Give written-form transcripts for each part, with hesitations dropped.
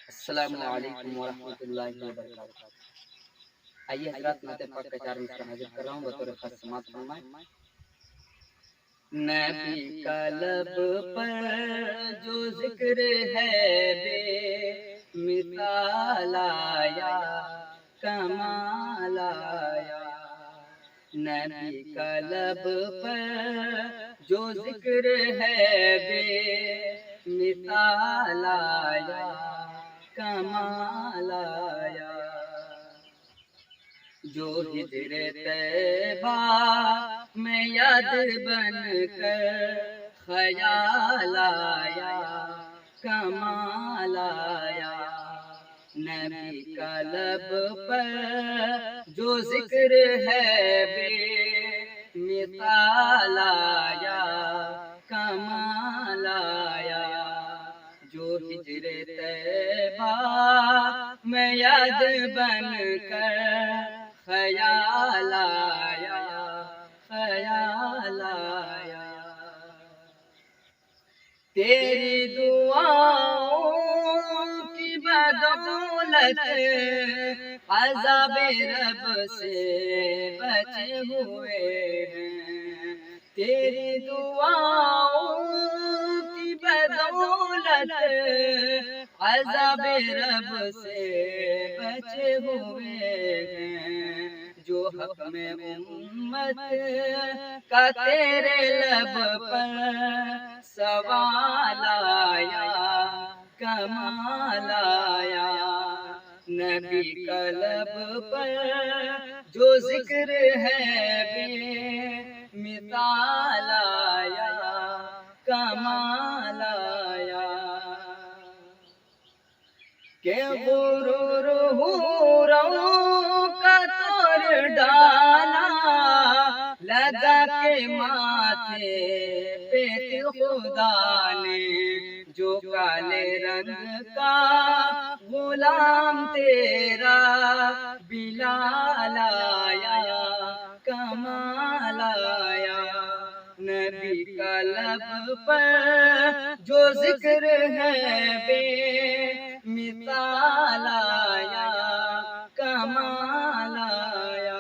السلام علیکم ورحمۃ اللہ وبرکاتہ۔ آئیے حضرات نعت پاک کا 4 مصرع حاضر کر رہا ہوں، بطور خاص سماعت فرمائیں۔ نبی کا لب پر جو ذکر ہے بے مثال آیا، کمال آیا۔ نبی کا لب پر جو ذکر ہے بے مثال آیا، کمال آیا۔ جو ہجر طیبہ میں یاد بن کر خیال آیا، کمال آیا۔ نبی کا لب پر جو ذکر ہے بے مثال آیا، کمال آیا۔ جو ہجر طیبہ میں یاد بن کر خیال آیا، خیال آیا۔ تیری دعاؤں کی بدولت عذاب رب سے بچے ہوئے ہیں۔ تیری دعاؤں کی بدولت عذاب رب سے بچے ہوئے ہیں۔ جو حق میں امت کا تیرے لب پر سوال آیا، کمال آیا۔ نبی کا لب پر جو ذکر ہے بے مثال آیا، کمال آیا۔ کہ غرور حوروں کا توڑ ڈالا، لگا کے ماتھے پہ خدا نے۔ جو کالے رنگ کا غلام تیرا بلال آیا، کمال آیا۔ نبی کا لب پر جو ذکر ہے بے مثال آیا، کمال آیا۔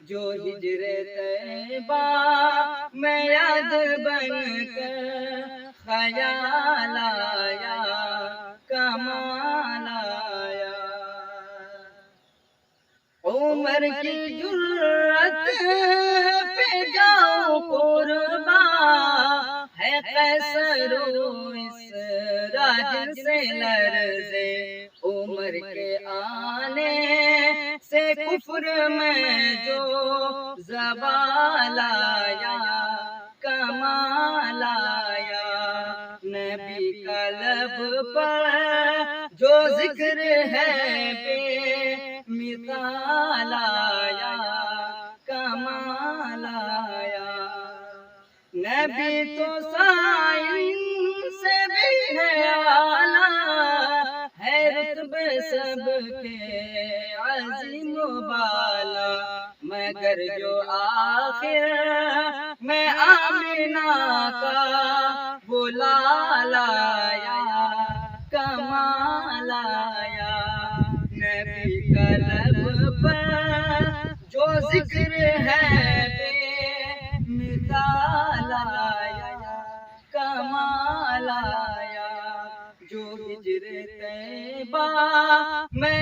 جو ہجر طیبہ میں یاد بن کر خیال آیا، کمال آیا۔ عمر کی جرأت پہ جاؤ قرباں، ہے قیصر و اسراج سے لرزے۔ عمر کے آنے سے کفر میں جو زوال آیا، کمال آیا۔ نبی کا لب پر جو ذکر ہے بے مثال آیا، کمال آیا۔ نبی تو سائن سے بھی ہے اعلیٰ، ہے رتبے سب کے عظیم و بالا۔ مگر جو آخر میں آمنہ کا وہ لال آیا، کمال آیا۔ نبی کا لب پر جو ذکر ہے بے مثال آیا، کمال آیا۔ جو ہجر طیبہ میں